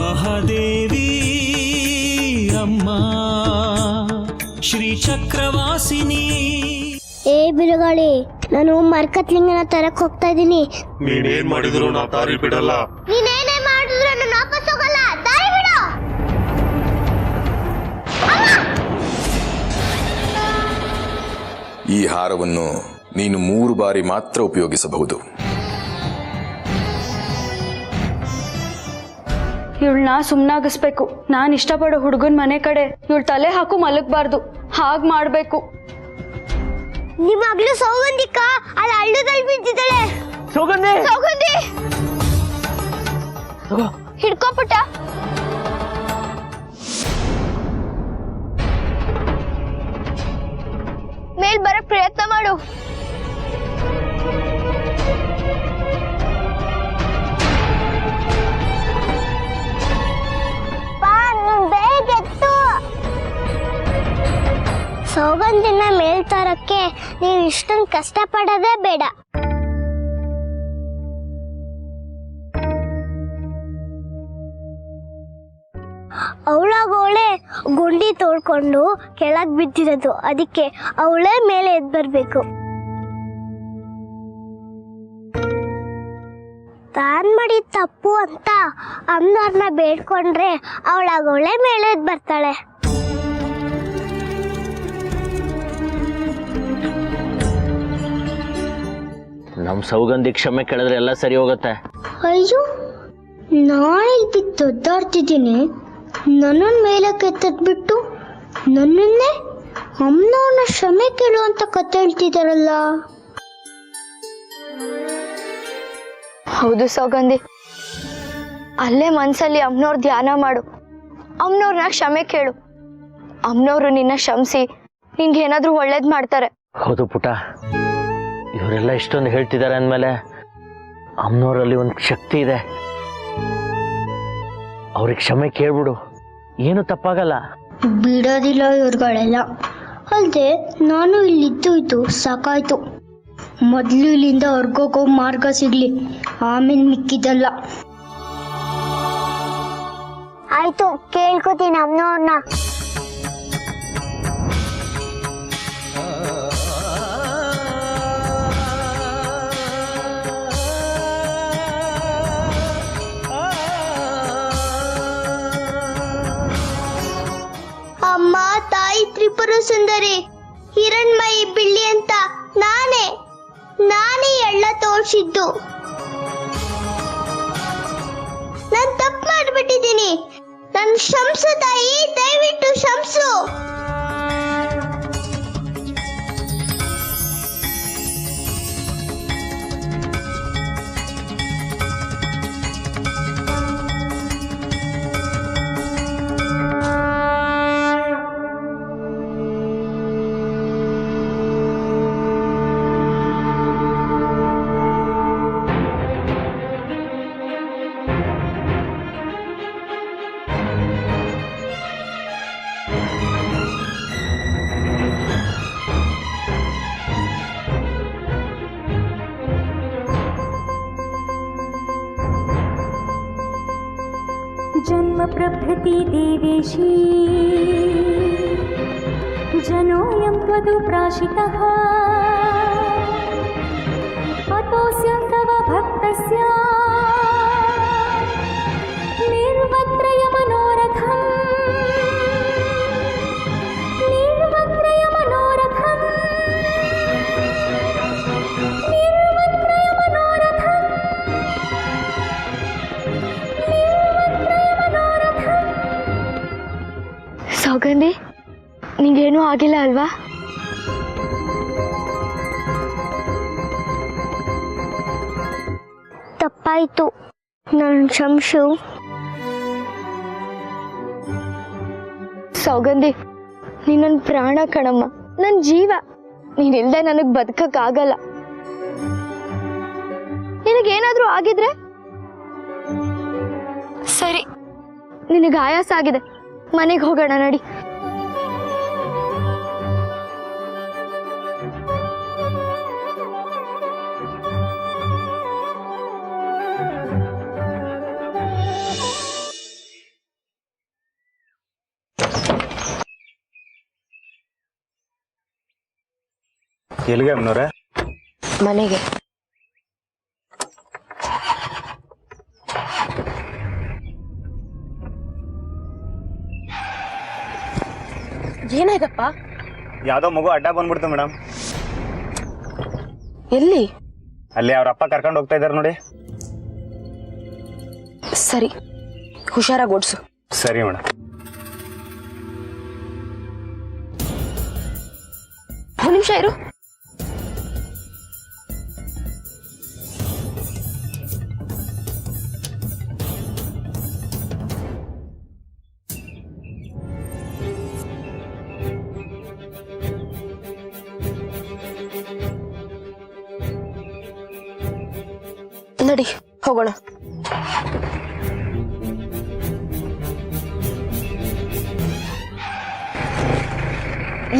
ಮಹಾದೇವಿ ಅಮ್ಮ ಶ್ರೀ ಚಕ್ರವಾಸಿನಿ. ಏ ಬಿರುಗಾಳಿ, ನಾನು ಮರ್ಕತ್ಲಿಂಗನ ತರಕ್ ಹೋಗ್ತಾ ಇದ್ದೀನಿ. ನೀನೇನ್ ಮಾಡಿದ್ರು ನಾ ದಾರಿ ಬಿಡಲ್ಲ. ನೀನೇನೇ ಮಾಡಿದ್ರು ನಾನು ವಾಪಸ್ ಹೋಗಲ್ಲ. ದಾರಿ ಬಿಡು. ಈ ಹಾರವನ್ನು ನೀನು 3 ಬಾರಿ ಮಾತ್ರ ಉಪಯೋಗಿಸಬಹುದು. ಇವಳನ್ನ ಸುಮ್ನಾಗಿಸ್ಬೇಕು. ನಾನು ಇಷ್ಟಪಡೋ ಹುಡುಗನ್ ಮನೆ ಕಡೆ ಇವಳು ತಲೆ ಹಾಕು ಮಲಗಬಾರ್ದು. ಹಾಗ್ ಮಾಡ್ಬೇಕು. ನಿಮ್ಮ ಮಗಳು ಸೌಗಂಧಿಕ ಅಲ್ಲಿ ಹಳ್ಳದಲ್ಲಿ ಬಿದ್ದಿದ್ದಾಳೆ. ಸೌಗಂಧಿ ಸೌಗಂಧಿ ಹಿಡ್ಕೊಪುಟ್ಟ. ಮೇಲ್ ಬರಕ್ ಪ್ರಯತ್ನ ಮಾಡು. ಸೌಗಂಧಿನ ಮೇಲ್ತರಕ್ಕೆ ನೀವು ಇಷ್ಟೊಂದು ಕಷ್ಟಪಡೋದೇ ಬೇಡ. ಅವಳಾಗೋಳೆ ಗುಂಡಿ ತೋಡ್ಕೊಂಡು ಕೆಳಗ್ ಬಿದ್ದಿರೋದು. ಅದಕ್ಕೆ ಅವಳೇ ಮೇಲೆ ಎದ್ದು ಬರ್ಬೇಕು. ತಾನ್ ಮಾಡಿ ತಪ್ಪು ಅಂತ ಅಮ್ಮನವ್ರನ್ನ ಬೇಡ್ಕೊಂಡ್ರೆ ಅವಳಾಗೋಳೆ ಮೇಲೆ ಎದ್ದು ಬರ್ತಾಳೆ. ನಮ್ ಸೌಗಂಧಿ ಕ್ಷಮೆ ಕೇಳಿದ್ರೆ ಎಲ್ಲ ಸರಿ ಹೋಗುತ್ತೆ. ಅಯ್ಯೋ, ನಾಳೆ ಬಿದ್ದು ಒದ್ದಾಡ್ತಿದ್ದೀನಿ. ನನ್ನನ್ನು ಮೇಲಕ್ಕೆ ಎತ್ತದ್ಬಿಟ್ಟು ನನ್ನನ್ನೇ ಅಮ್ಮನವ್ರನ್ನ ಕ್ಷಮೆ ಕೇಳು ಅಂತ ಕತೆ ಹೇಳ್ತಿದಾರಲ್ಲ. ಹೌದು ಸೌಗಂಧಿ, ಅಲ್ಲೇ ಮನ್ಸಲ್ಲಿ ಅಮ್ಮನವ್ರ ಧ್ಯಾನ ಮಾಡು. ಅಮ್ಮನವ್ರನ್ನ ಕ್ಷಮೆ ಕೇಳು. ಅಮ್ಮನವ್ರು ನಿನ್ನ ಕ್ಷಮಿಸಿ ನಿನ್ಗೇನಾದ್ರೂ ಒಳ್ಳೇದ್ ಮಾಡ್ತಾರೆ. ಹೌದು ಪುಟ, ಇವರೆಲ್ಲ ಇಷ್ಟೊಂದು ಹೇಳ್ತಿದ್ದಾರೆ ಅಂದಮೇಲೆ ಅಮ್ಮನವರಲ್ಲಿ ಒಂದು ಶಕ್ತಿ ಇದೆ. ಅವ್ರಿಗೆ ಕ್ಷಮೆ ಕೇಳ್ಬಿಡು, ಏನು ತಪ್ಪಾಗಲ್ಲ. ಬಿಡೋದಿಲ್ಲ ಇವ್ರುಗಳೆಲ್ಲ. ಅಲ್ದೆ ನಾನು ಇಲ್ಲಿದ್ದು ಸಾಕಾಯ್ತು. ಮೊದಲು ಇಲ್ಲಿಂದ ಹೊರ್ಗೋಗೋ ಮಾರ್ಗ ಸಿಗ್ಲಿ, ಆಮೇಲೆ ಮಿಕ್ಕಿದಲ್ಲ. ಆಯ್ತು, ಕೇಳ್ಕೊತೀನಿ ಅಮ್ಮನವ್ರನ್ನ. ಅಮ್ಮ, ತಾಯಿ ತ್ರಿಪುರ ಸುಂದರಿ, ಹಿರಣ್ಮಯಿ ಬಿಳ್ಳಿ ಅಂತ ನಾನೇ ಎಲ್ಲ ತೋರ್ಸಿದ್ದು. ನಾನ್ ತಪ್ಪು ಮಾಡ್ಬಿಟ್ಟಿದ್ದೀನಿ. ನನ್ ಕ್ಷಮಿಸು ತಾಯಿ, ದಯವಿಟ್ಟು ಕ್ಷಮಿಸು. जन्म प्रभृति देवेशी जनोऽयं त्वदुप्राशितः अतोऽस्यं तव भक्तस्य निर्वत्रयमनोरथम् ಸೌಗಂಧಿ, ನಿಂಗೇನೂ ಆಗಿಲ್ಲ ಅಲ್ವಾ? ತಪ್ಪಾಯ್ತು, ನನ್ನ ಕ್ಷಮಿಸು. ಸೌಗಂಧಿ, ನೀನ್ ನನ್ನ ಪ್ರಾಣ ಕಣಮ್ಮ, ನನ್ನ ಜೀವ. ನೀನಿಲ್ದೆ ನನಗ್ ಬದುಕಕ್ಕಾಗಲ್ಲ. ನಿನಗೇನಾದ್ರೂ ಆಗಿದ್ರೆ ಸರಿ, ನಿನಗೆ ಆಯಾಸ ಆಗಿದೆ, ಮನೆಗೆ ಹೋಗೋಣ ನಡಿ. ಎಲ್ಲಿಗೆ ಅಮ್ಮನವ್ರೆ? ಮನೆಗೆ. ಏನಾಯ್ತಪ್ಪ? ಯಾವ್ದೋ ಮಗು ಅಡ್ಡ ಬಂದ್ಬಿಡ್ತು ಮೇಡಮ್. ಎಲ್ಲಿ? ಅಲ್ಲಿ ಅವ್ರ ಅಪ್ಪ ಕರ್ಕೊಂಡು ಹೋಗ್ತಾ ಇದಾರೆ ನೋಡಿ. ಸರಿ, ಹುಷಾರಾಗಿ ಓಡಿಸು. ಸರಿ ಮೇಡಮ್. ಒಂದು ನಿಮಿಷ ಇರು. ನಡಿ ಹೋಗೋಣ.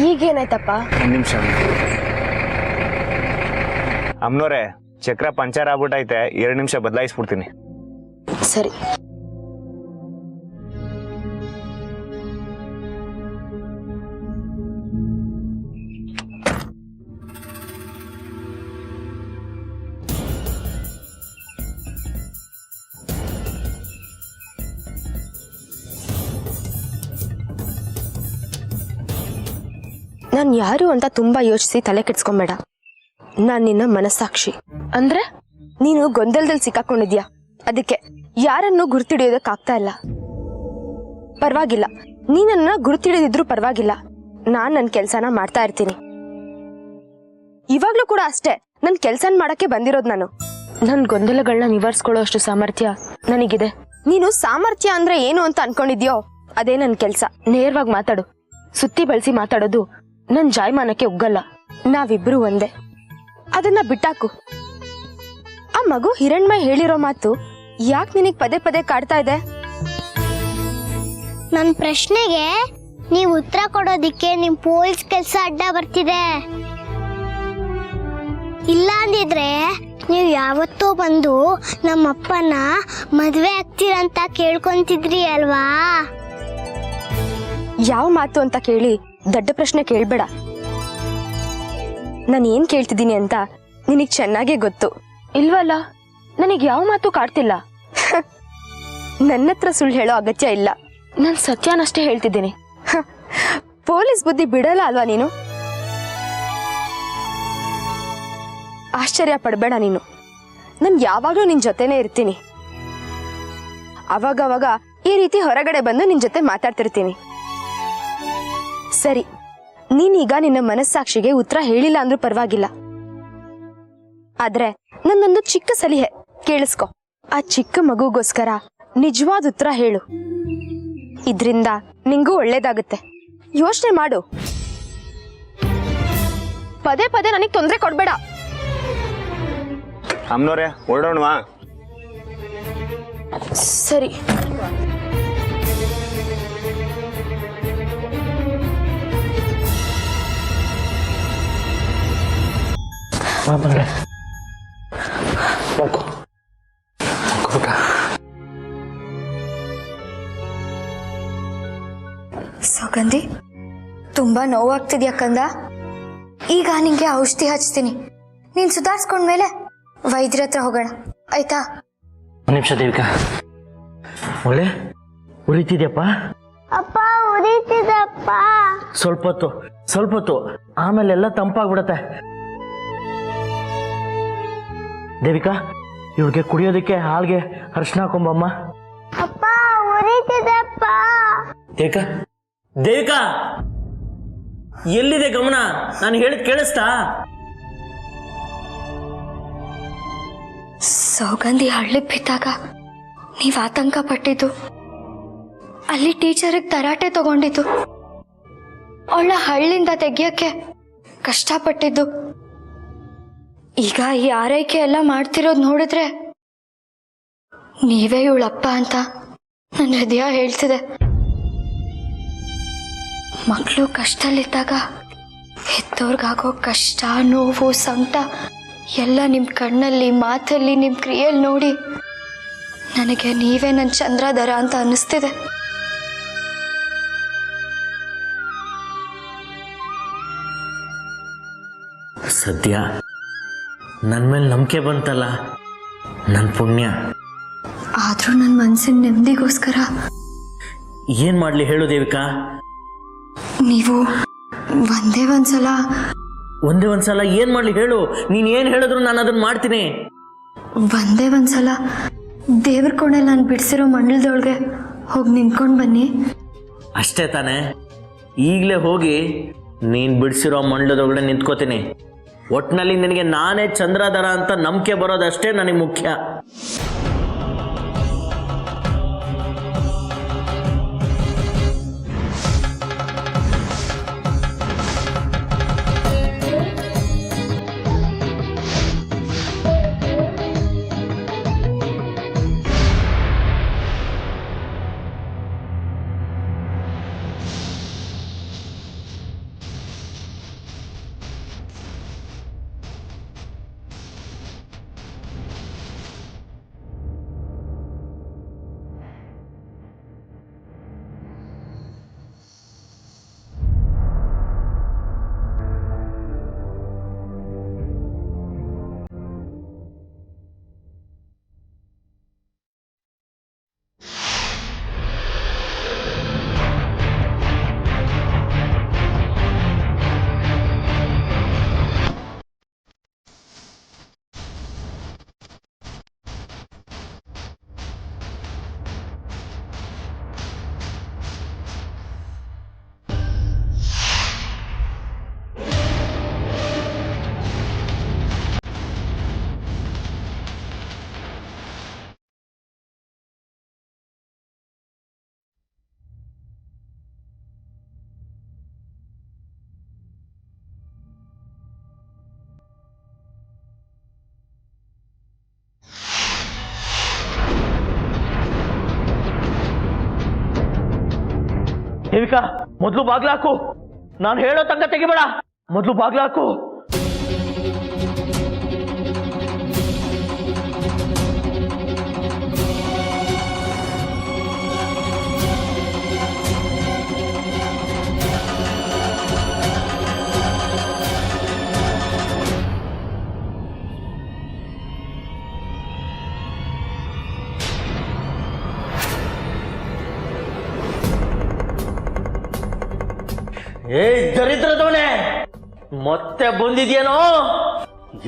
ಈಗೇನಾಯ್ತಪ್ಪ? ಒಂದು ನಿಮಿಷ ಅಮ್ಮನವ್ರೆ, ಚಕ್ರ ಪಂಚರ್ ಆಗ್ಬಿಟ್ಟೈತೆ, 2 ನಿಮಿಷ ಬದಲಾಯಿಸ್ಬಿಡ್ತೀನಿ. ಸರಿ. ನಾನು ಯಾರು ಅಂತ ತುಂಬಾ ಯೋಚಿಸಿ ತಲೆ ಕೆಡ್ಸ್ಕೊಂಬೇಡ. ನಾನು ನಿನ್ನ ಮನಸ್ಸಾಕ್ಷಿ. ಅಂದ್ರೆ ನೀನು ಗೊಂದಲದಲ್ಲಿ ಸಿಕ್ಕಾಕೊಂಡಿದ್ಯಾ, ಅದಕ್ಕೆ ಯಾರನ್ನು ಗುರ್ತಿಡಿಯೋದಕ್ಕಾಗ್ತಾ ಇಲ್ಲ. ಪರವಾಗಿಲ್ಲ, ನೀನನ್ನ ಗುರ್ತಿಡಿದಿದ್ರು ಪರವಾಗಿಲ್ಲ, ನಾನ್ ನನ್ನ ಕೆಲ್ಸನ ಮಾಡ್ತಾ ಇರ್ತೀನಿ. ಇವಾಗ್ಲೂ ಕೂಡ ಅಷ್ಟೇ, ನನ್ ಕೆಲ್ಸನ ಮಾಡಕ್ಕೆ ಬಂದಿರೋದು ನಾನು. ನನ್ ಗೊಂದಲಗಳನ್ನ ನಿವಾರಿಸ್ಕೊಳ್ಳೋ ಅಷ್ಟು ಸಾಮರ್ಥ್ಯ ನನಗಿದೆ. ನೀನು ಸಾಮರ್ಥ್ಯ ಅಂದ್ರೆ ಏನು ಅಂತ ಅನ್ಕೊಂಡಿದ್ಯೋ ಅದೇ ನನ್ ಕೆಲ್ಸ. ನೇರವಾಗಿ ಮಾತಾಡು. ಸುತ್ತಿ ಬಳಸಿ ಮಾತಾಡೋದು ನನ್ ಜಾಯಮಾನಕ್ಕೆ ಒಗ್ಗಲ್ಲ. ನಾವಿಬ್ರು ಒಂದೇ, ಅದನ್ನ ಬಿಟ್ಟಾಕು. ಆ ಮಗು ಹಿರಣ್ಮಯ್ ಹೇಳಿರೋ ಮಾತು ಯಾಕೆ ನಿನಗ್ ಪದೇ ಪದೇ ಕಾಡ್ತಾ ಇದೆ? ನನ್ನ ಪ್ರಶ್ನೆಗೆ ನೀವು ಉತ್ತರ ಕೊಡೋದಿಕ್ಕೆ ನಿಮ್ ಪೊಲೀಸ್ ಕೆಲಸ ಅಡ್ಡ ಬರ್ತಿದೆ. ಇಲ್ಲ ಅಂದಿದ್ರೆ ನೀವು ಯಾವತ್ತೋ ಬಂದು ನಮ್ಮಪ್ಪನ ಮದ್ವೆ ಆಗ್ತೀರಂತ ಕೇಳ್ಕೊಂತಿದ್ರಿ ಅಲ್ವಾ? ಯಾವ ಮಾತು ಅಂತ ಕೇಳಿ ದೊಡ್ಡ ಪ್ರಶ್ನೆ ಕೇಳ್ಬೇಡ. ನಾನು ಏನ್ ಕೇಳ್ತಿದ್ದೀನಿ ಅಂತ ನಿನಗ್ ಚೆನ್ನಾಗೇ ಗೊತ್ತು. ಇಲ್ವಲ್ಲ, ನನಗ್ ಯಾವ ಮಾತು ಕಾಡ್ತಿಲ್ಲ. ನನ್ನ ಹತ್ರ ಸುಳ್ಳು ಹೇಳೋ ಅಗತ್ಯ ಇಲ್ಲ. ನಾನು ಸತ್ಯನಷ್ಟೇ ಹೇಳ್ತಿದ್ದೀನಿ. ಪೊಲೀಸ್ ಬುದ್ಧಿ ಬಿಡಲ್ಲ ಅಲ್ವಾ ನೀನು? ಆಶ್ಚರ್ಯ ಪಡಬೇಡ ನೀನು. ನಾನು ಯಾವಾಗ್ಲೂ ನಿನ್ ಜೊತೆನೇ ಇರ್ತೀನಿ. ಅವಾಗವಾಗ ಈ ರೀತಿ ಹೊರಗಡೆ ಬಂದು ನಿನ್ ಜೊತೆ ಮಾತಾಡ್ತಿರ್ತೀನಿ. ಸರಿ, ನೀನೀಗ ನಿನ್ನ ಮನಸ್ಸಾಕ್ಷಿಗೆ ಉತ್ತರ ಹೇಳಿಲ್ಲ ಅಂದ್ರೂ ಪರವಾಗಿಲ್ಲ. ಆದ್ರೆ ನನ್ನೊಂದು ಚಿಕ್ಕ ಸಲಹೆ ಕೇಳಿಸ್ಕೊ. ಆ ಚಿಕ್ಕ ಮಗುಗೋಸ್ಕರ ನಿಜವಾದ ಉತ್ತರ ಹೇಳು. ಇದ್ರಿಂದ ನಿಂಗೂ ಒಳ್ಳೇದಾಗುತ್ತೆ. ಯೋಚನೆ ಮಾಡು. ಪದೇ ಪದೇ ನನಗೆ ತೊಂದರೆ ಕೊಡ್ಬೇಡ. ಅಮ್ಮನವ್ರೆ, ಹೊರಡೋಣವಾ? ಸರಿ. ಸೌಗಂಧಿ, ತುಂಬಾ ನೋವಾಗ್ತಿದ್ಯಾ ಕಂದ? ಈಗ ನಿಂಗೆ ಔಷಧಿ ಹಚ್ತೀನಿ. ನೀನ್ ಸುಧಾರಿಸ್ಕೊಂಡ್ಮೇಲೆ ವೈದ್ಯರ ಹತ್ರ ಹೋಗೋಣ, ಆಯ್ತಾ? ಒಂದು ನಿಮಿಷ ದೇವಿಕಾ. ಒಳ್ಳೆ ಉರಿತಿದ್ಯಪ್ಪ? ಅಪ್ಪ ಉರಿತಿದಪ್ಪ. ಸ್ವಲ್ಪ ಹೊತ್ತು ಆಮೇಲೆ ಎಲ್ಲ ತಂಪಾಗ್ಬಿಡತ್ತೆ. ದೇವಿಕಾ, ಇವ್ರಿಗೆ ಕುಡಿಯೋದಕ್ಕೆ ಹಾಲ್ಗೆ ಅರಿಶಿನ ಹಾಕೊಂಬಮ್ಮ. ಅಪ್ಪ ಉರಿತಿದಪ್ಪ. ದೇವಿಕಾ, ಎಲ್ಲಿದೆ ಗಮನ? ನಾನು ಹೇಳಿದ್ ಕೇಳಿಸ್ತಾ? ಸೌಗಂಧಿ ಹಳ್ಳಿಗೆ ಬಿದ್ದಾಗ ನೀವ್ ಆತಂಕ ಪಟ್ಟಿದ್ದು, ಅಲ್ಲಿ ಟೀಚರಿಗೆ ತರಾಟೆ ತಗೊಂಡಿದ್ದು, ಅವಳ ಹಳ್ಳಿಂದ ತೆಗಿಯಕ್ಕೆ ಕಷ್ಟಪಟ್ಟಿದ್ದು, ಈಗ ಈ ಆರೈಕೆ ಎಲ್ಲ ಮಾಡ್ತಿರೋದು ನೋಡಿದ್ರೆ ನೀವೇ ಇವಳಪ್ಪ ಅಂತ ನನ್ನ ಹೃದಯ ಹೇಳ್ತಿದೆ. ಮಕ್ಕಳು ಕಷ್ಟದಲ್ಲಿದ್ದಾಗ ಹೆತ್ತೋರ್ಗಾಗೋ ಕಷ್ಟ, ನೋವು, ಸಂಕಟ ಎಲ್ಲ ನಿಮ್ಮ ಕಣ್ಣಲ್ಲಿ, ಮಾತಲ್ಲಿ, ನಿಮ್ಮ ಕ್ರಿಯೆಯಲ್ಲಿ ನೋಡಿ ನನಗೆ ನೀವೇ ನನ್ನ ಚಂದ್ರಧರ ಅಂತ ಅನ್ನಿಸ್ತಿದೆ. ಸದ್ಯ ನನ್ನ ಮೇಲೆ ನಂಬಿಕೆ ಬಂತಲ್ಲ, ನನ್ನ ಪುಣ್ಯ. ಆದರೂ ನನ್ನ ಮನಸ್ಸಿನ ನೆಮ್ಮದಿಗೋಸ್ಕರ ಏನು ಮಾಡಲಿ ಹೇಳು ದೇವಿಕಾ? ನೀವು ಒಂದೇ ಒಂದ್ಸಲ ಏನು ಮಾಡಲಿ ಹೇಳು? ನೀನು ಏನು ಹೇಳಿದ್ರು ನಾನು ಅದನ್ನು ಮಾಡ್ತೀನಿ. ಒಂದೇ ಒಂದ್ಸಲ ದೇವ್ರ ಕೋಣೆಲ್ಲಿ ನಾನು ಬಿಡಿಸಿರೋ ಮಂಡಲದೊಳಗೆ ಹೋಗಿ ನಿಂತ್ಕೊಂಡು ಬನ್ನಿ. ಅಷ್ಟೇ ತಾನೇ? ಈಗಲೇ ಹೋಗಿ ನೀನು ಬಿಡಿಸಿರೋ ಮಂಡಲದೊಳಗಡೆ ನಿಂತ್ಕೋತೀನಿ. ಒಟ್ಟಿನಲ್ಲಿ ನಿನಗೆ ನಾನೇ ಚಂದ್ರಧರ ಅಂತ ನಂಬಿಕೆ ಬರೋದಷ್ಟೇ ನನಗೆ ಮುಖ್ಯ. ದೇವಿಕಾ, ಮೊದಲು ಬಾಗ್ಲಾಕು. ನಾನು ಹೇಳೋ ತನಕ ತೆಗಿಬೇಡ. ಮೊದಲು ಬಾಗ್ಲಾಕು. ಏ ದರಿದ್ರದವನೇ, ಮತ್ತೆ ಬಂದಿದ್ಯೇನೋ?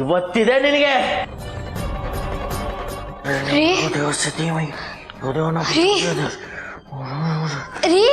ಇವತ್ತಿದೆ ನಿನಗೆ. ರೀ ರೀ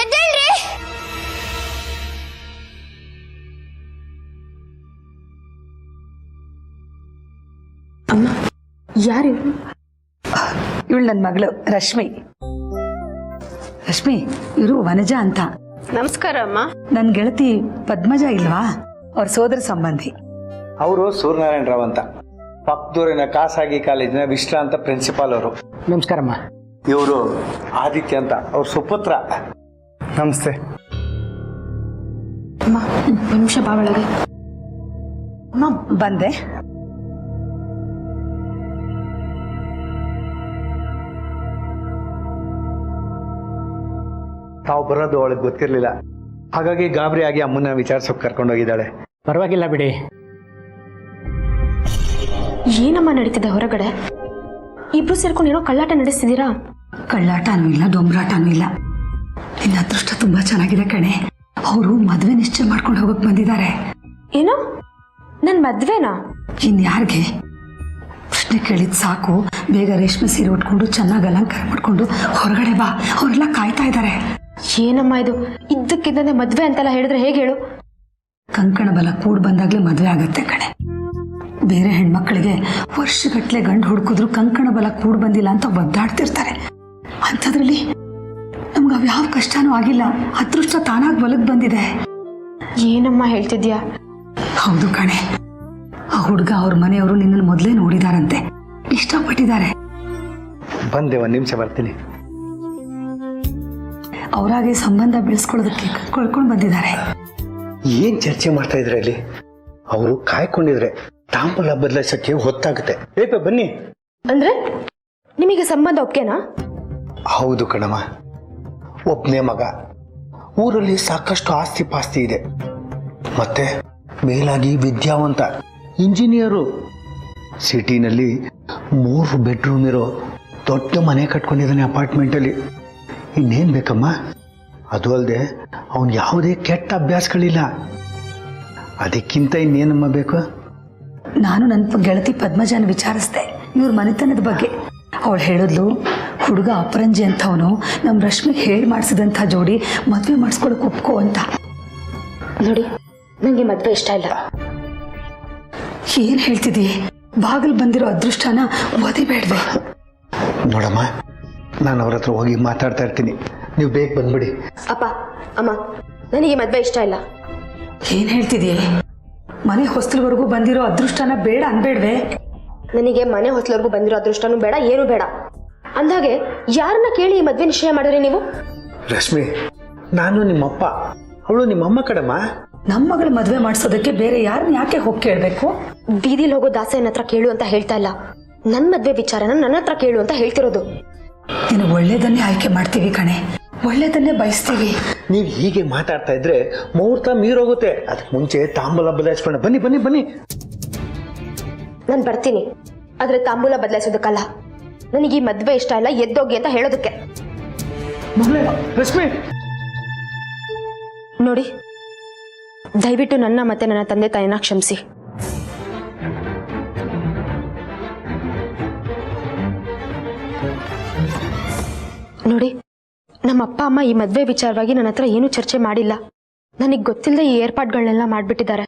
ಎದ್ದೇಳ್ರಿ. ಅಮ್ಮ, ಯಾರು? ಇವಳು ನನ್ನ ಮಗಳು ರಶ್ಮಿ. ರಶ್ಮಿ, ಇವರು ವನಜ ಅಂತ. ನಮಸ್ಕಾರ ಅಮ್ಮ. ನನ್ನ ಗೆಳತಿ ಪದ್ಮಜ ಇಲ್ವಾ? ಅವ್ರ ಸೋದರ ಸಂಬಂಧಿ. ಅವರು ಸೂರ್ಯನಾರಾಯಣ ರಾವ್ ಅಂತ, ಪಕ್ಕದೂರಿನ ಖಾಸಗಿ ಕಾಲೇಜಿನ ವಿಶ್ರಾಂತ ಪ್ರಿನ್ಸಿಪಾಲ್ ಅವರು. ನಮಸ್ಕಾರಮ್ಮ. ಇವರು ಆದಿತ್ಯ ಅಂತ, ಅವ್ರ ಸುಪುತ್ರ. ನಮಸ್ತೆ. ಅಮ್ಮ, ಒಂದು ನಿಮಿಷ ಬಾ ಒಳಗೆ. ಅಮ್ಮ, ಬಂದೆ. ತಾವು ಬರೋದು ಅವಳಿಗೆ ಗೊತ್ತಿರ್ಲಿಲ್ಲ, ಹಾಗಾಗಿ ಗಾಬರಿ ಆಗಿ ಅಮ್ಮನ ವಿಚಾರಿಸೋಕೆ ಕರ್ಕೊಂಡೋಗಿದ್ದಾಳೆ. ಪರವಾಗಿಲ್ಲ ಬಿಡಿ. ಏನಮ್ಮ ನಡೀತಿದೆ ಹೊರಗಡೆ? ಇಬ್ರು ಸೇರ್ಕೊಂಡು ಏನೋ ಕಳ್ಳಾಟ ನಡೆಸ್ತಿದ್ದೀರಾ? ಕಳ್ಳಾಟನೂ ಇಲ್ಲ, ಡೊಂಬರಾಟನೂ ಇಲ್ಲ. ನಿನ್ನ ಅದೃಷ್ಟ ತುಂಬಾ ಚೆನ್ನಾಗಿದೆ ಕಣೆ. ಅವರು ಮದ್ವೆ ನಿಶ್ಚಯ ಮಾಡ್ಕೊಂಡು ಹೋಗಕ್ ಬಂದಿದ್ದಾರೆ. ಏನೋ ನನ್ ಮದ್ವೆನಾ? ಇನ್ಯಾರ್ಗೆ? ಪ್ರಶ್ನೆ ಕೇಳಿದ್ ಸಾಕು. ಬೇಗ ರೇಷ್ಮೆ ಸೀರೆ ಉಟ್ಕೊಂಡು ಚೆನ್ನಾಗಿ ಅಲಂಕಾರ ಮಾಡ್ಕೊಂಡು ಹೊರಗಡೆ ಬಾ, ಅವರೆಲ್ಲ ಕಾಯ್ತಾ ಇದ್ದಾರೆ. ಏನಮ್ಮ ಇದು, ಇದ್ದಕ್ಕಿದ್ದಂತೆ ಮದ್ವೆ ಅಂತೆಲ್ಲ ಹೇಳಿದ್ರೆ ಹೇಗೆ ಹೇಳು? ಕಂಕಣ ಬಲ ಕೂಡ್ ಬಂದಾಗ್ಲೇ ಮದುವೆ ಆಗತ್ತೆ ಕಣೆ. ಬೇರೆ ಹೆಣ್ಮಕ್ಳಿಗೆ ವರ್ಷಗಟ್ಲೆ ಗಂಡು ಹುಡುಕಿದ್ರು ಕಂಕಣ ಬಲ ಕೂಡ್ ಬಂದಿಲ್ಲ ಅಂತ ಒದ್ದಾಡ್ತಿರ್ತಾರೆ. ಅಂಥದ್ರಲ್ಲಿ ನಮ್ಗೆ ಅವ್ಯಾವ ಕಷ್ಟನೂ ಆಗಿಲ್ಲ, ಅದೃಷ್ಟ ತಾನಾಗಿ ಬಲಕ್ ಬಂದಿದೆ. ಏನಮ್ಮ ಹೇಳ್ತಿದ್ಯಾ? ಹೌದು ಕಣೆ, ಆ ಹುಡುಗ ಅವ್ರ ಮನೆಯವರು ನಿನ್ನನ್ನು ಮೊದಲೇ ನೋಡಿದಾರಂತೆ, ಇಷ್ಟಪಟ್ಟಿದ್ದಾರೆ. ಬಂದೆ, ಒಂದು ನಿಮಿಷ ಬರ್ತೀನಿ. ಅವರಾಗೆ ಸಂಬಂಧ ಬೆಳೆಸ್ಕೊಳ್ಳೋದಕ್ಕೆ ಕಳ್ಕೊಂಡು ಬಂದಿದ್ದಾರೆ. ಏನ್ ಚರ್ಚೆ ಮಾಡ್ತಾ ಇದ್ರೆ ಅಲ್ಲಿ? ಅವರು ಕಾಯ್ಕೊಂಡಿದ್ರೆ ತಾಂಬೂಲ ಬದಲಾಯಿಸಕ್ಕೆ ಹೊತ್ತಾಗುತ್ತೆ. ಏಪ ಬನ್ನಿ. ಅಂದ್ರೆ ನಿಮಗೆ ಸಂಬಂಧ ಒಪ್ಕೆನಾ? ಹೌದು ಕಣಮ್ಮ, ಒಬ್ಬನೇ ಮಗ, ಊರಲ್ಲಿ ಸಾಕಷ್ಟು ಆಸ್ತಿ ಪಾಸ್ತಿ ಇದೆ, ಮತ್ತೆ ಮೇಲಾಗಿ ವಿದ್ಯಾವಂತ ಇಂಜಿನಿಯರು. ಸಿಟಿನಲ್ಲಿ 3 ಬೆಡ್ರೂಮ್ ಇರೋ ದೊಡ್ಡ ಮನೆ ಕಟ್ಕೊಂಡಿದ್ದಾನೆ ಅಪಾರ್ಟ್ಮೆಂಟಲ್ಲಿ. ಇನ್ನೇನು ಬೇಕಮ್ಮ? ಅದು ಅಲ್ಲದೆ ಅವನು ಯಾವುದೇ ಕೆಟ್ಟ ಅಭ್ಯಾಸಗಳಿಲ್ಲ. ಅದಕ್ಕಿಂತ ಇನ್ನೇನಮ್ಮ ಬೇಕು? ನಾನು ನನ್ನ ಗೆಳತಿ ಪದ್ಮಜಾನ ವಿಚಾರಿಸ್ದೆ ಇವ್ರ ಮನೆತನದ ಬಗ್ಗೆ. ಅವಳು ಹೇಳಿದ್ಲು, ಹುಡುಗ ಅಪರಂಜಿ ಅಂಥವನು ನಮ್ಮ ರಶ್ಮಿಗೆ ಹೇಳಿ ಮಾಡಿಸಿದಂಥ ಜೋಡಿ ಮದುವೆ ಮಾಡಿಸ್ಕೊಳಕ್ಕೆ ಒಪ್ಕೋ ಅಂತ. ನೋಡಿ, ನನಗೆ ಮದುವೆ ಇಷ್ಟ ಇಲ್ಲ. ಏನು ಹೇಳ್ತಿದೀಯ? ಬಾಗಿಲು ಬಂದಿರೋ ಅದೃಷ್ಟನ ಒದಿಬೇಡ್ವೆ. ನೋಡಮ್ಮ, ನಾನು ಅವ್ರ ಹತ್ರ ಹೋಗಿ ಮಾತಾಡ್ತಾ ಇರ್ತೀನಿ, ನೀವು ಬೇಗ ಬಂದ್ಬಿಡಿ. ಅಪ್ಪ ಅಮ್ಮ, ನನಗೆ ಮದುವೆ ಇಷ್ಟ ಇಲ್ಲ. ಏನು ಹೇಳ್ತಿದೀಯ? ಮನೆ ಹೊಸ್ತಿಲ್ವರೆಗೂ ಬಂದಿರೋ ಅದೃಷ್ಟನ ಬೇಡ ಅನ್ಬೇಡ್ವೆ. ನನಗೆ ಮನೆ ಹೊಸಲವರೆಗೂ ಬಂದಿರೋ ಅದೃಷ್ಟನೂ ಬೇಡ, ಏನೂ ಬೇಡ. ಅಂದಾಗೆ ಯಾರನ್ನ ಕೇಳಿ ಈ ಮದುವೆ ನಿಶ್ಚಯ ಮಾಡಿದ್ರಿ ನೀವು? ರಶ್ಮಿ, ನಾನು ನಿಮ್ಮಪ್ಪ, ಅವಳು ನಿಮ್ಮಮ್ಮ ಕಡಮ್ಮ. ನಮ್ಮ ಮಗಳ ಮದುವೆ ಮಾಡಿಸೋದಕ್ಕೆ ಬೇರೆ ಯಾರನ್ನ ಯಾಕೆ ಹೋಗಿ ಕೇಳಬೇಕು? ಬೀದಿಲಿ ಹೋಗೋ ದಾಸೆಯನ್ನ ಹತ್ರ ಕೇಳು ಅಂತ ಹೇಳ್ತಾ ಇಲ್ಲ, ನನ್ನ ಮದುವೆ ವಿಚಾರನ ನನ್ನ ಹತ್ರ ಕೇಳು ಅಂತ ಹೇಳ್ತಿರೋದು. ನೀನು ಒಳ್ಳೇದನ್ನೇ ಆಯ್ಕೆ ಮಾಡ್ತೀವಿ ಕಣೆ, ಒಳ್ಳೇದನ್ನೇ ಬಯಸ್ತೀವಿ. ನೀವು ಹೀಗೆ ಮಾತಾಡ್ತಾ ಇದ್ರೆ ಮುಹೂರ್ತ ಮೀರೋಗುತ್ತೆ. ಅದಕ್ಕೆ ಮುಂಚೆ ತಾಂಬೂಲ ಬದಲಾಯಿಸ್ಕೊಂಡು ಬನ್ನಿ ಬನ್ನಿ ಬನ್ನಿ. ನಾನು ಬರ್ತೀನಿ, ಆದ್ರೆ ತಾಂಬೂಲ ಬದಲಾಯಿಸೋದಕ್ಕಲ್ಲ. ನನಗೆ ಈ ಮದುವೆ ಇಷ್ಟ ಇಲ್ಲ, ಎದ್ದೋಗಿ ಅಂತ ಹೇಳೋದಕ್ಕೆ. ರಶ್ಮಿ, ನೋಡಿ, ದಯವಿಟ್ಟು ನನ್ನ ಮತ್ತೆ ನನ್ನ ತಂದೆ ತಾಯಿನ ಕ್ಷಮಿಸಿ. ನೋಡಿ, ನಮ್ಮ ಅಪ್ಪ ಅಮ್ಮ ಈ ಮದುವೆ ವಿಚಾರವಾಗಿ ನನ್ನ ಹತ್ರ ಏನೂ ಚರ್ಚೆ ಮಾಡಿಲ್ಲ. ನನಗೆ ಗೊತ್ತಿಲ್ಲದೆ ಈ ಏರ್ಪಾಡುಗಳನ್ನೆಲ್ಲ ಮಾಡಿಬಿಟ್ಟಿದ್ದಾರೆ.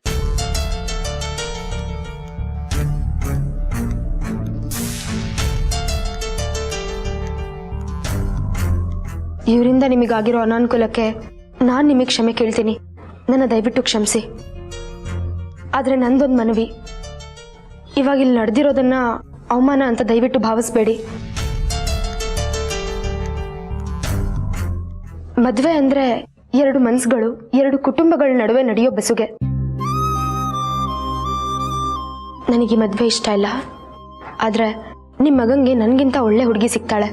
ಇವರಿಂದ ನಿಮಗಾಗಿರೋ ಅನಾನುಕೂಲಕ್ಕೆ ನಾನು ನಿಮಗೆ ಕ್ಷಮೆ ಕೇಳ್ತೀನಿ. ನನ್ನ ದಯವಿಟ್ಟು ಕ್ಷಮಿಸಿ. ಆದರೆ ನಂದೊಂದು ಮನವಿ, ಇವಾಗ ಇಲ್ಲಿ ನಡೆದಿರೋದನ್ನ ಅವಮಾನ ಅಂತ ದಯವಿಟ್ಟು ಭಾವಿಸ್ಬೇಡಿ. ಮದುವೆ ಅಂದ್ರೆ 2 ಮನಸ್ಸುಗಳು, 2 ಕುಟುಂಬಗಳ ನಡುವೆ ನಡೆಯೋ ಬೆಸುಗೆ. ನನಗೆ ಈ ಮದುವೆ ಇಷ್ಟ ಇಲ್ಲ, ಆದ್ರೆ ನಿಮ್ಮ ಮಗಂಗೆ ನನಗಿಂತ ಒಳ್ಳೆ ಹುಡುಗಿ ಸಿಗ್ತಾಳೆ.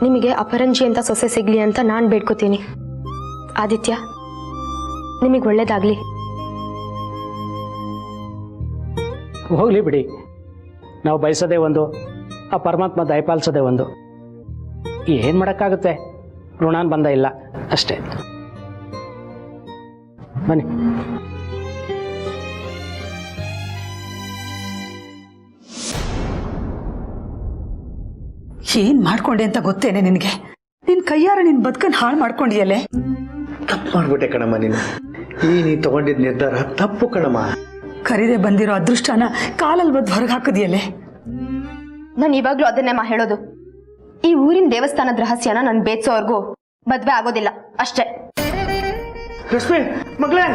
ನಿಮಗೆ ಅಪರಂಜಿ ಅಂತ ಸೊಸೆ ಸಿಗ್ಲಿ ಅಂತ ನಾನು ಬೇಡ್ಕೋತೀನಿ. ಆದಿತ್ಯ, ನಿಮಗೆ ಒಳ್ಳೇದಾಗ್ಲಿ. ಹೋಗ್ಲಿ ಬಿಡಿ, ನಾವು ಬಯಸೋದೇ ಒಂದು, ಆ ಪರಮಾತ್ಮ ದಯಪಾಲಿಸೋದೇ ಒಂದು. ಏನು ಮಾಡೋಕ್ಕಾಗುತ್ತೆ? ಋಣಾನ್ ಬಂದ ಇಲ್ಲ ಅಷ್ಟೇ. ಬನ್ನಿ. ಏನ್ ಮಾಡ್ಕೊಂಡೆ ಅಂತ ಗೊತ್ತೇನೆ ನಿನಗೆ? ನಿನ್ ಕೈಯಾರ ನಿನ್ ಬದುಕನ್ ಹಾಳು ಮಾಡ್ಕೊಂಡಿಯಲ್ಲೇ. ತಪ್ಪು ಮಾಡ್ಬಿಟ್ಟೆ ಕಣಮ್ಮ ನೀನು. ನೀ ತಗೊಂಡಿದ್ ನಿರ್ಧಾರ ತಪ್ಪು ಕಣಮ್ಮ. ಕರೀದೆ ಬಂದಿರೋ ಅದೃಷ್ಟನ ಕಾಲಲ್ಲಿ ಬದ್ ಹೊರಗೆ ಹಾಕಿದ್ಯಲ್ಲೇ. ನಾನು ಇವಾಗ್ಲೂ ಅದನ್ನೇ ಹೇಳೋದು. ಈ ಊರಿನ ದೇವಸ್ಥಾನದ ರಹಸ್ಯನ ನಾನು ಬೇಡ್ಸೋವರೆಗೂ ಮದ್ವೆ ಆಗೋದಿಲ್ಲ ಅಷ್ಟೇ. ರಶ್ಮಿ ಮಗಳೇ,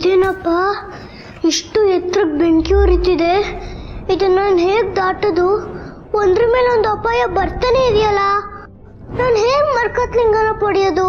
ಇದೇನಪ್ಪ ಇಷ್ಟು ಎತ್ತರಕ್ಕೆ ಬೆಂಕಿ ಉರಿತಿದೆ. ಇದನ್ನ ನಾನು ಹೇಗೆ ದಾಟೋದು? ಒಂದ್ರ ಮೇಲೆ ಒಂದು ಅಪಾಯ ಬರ್ತಾನೆ ಇದೆಯಲ್ಲ. ನಾನು ಹೇಗೆ ಮರ್ಕತ್ಲಿಂಗನ ಪಡೆಯೋದು?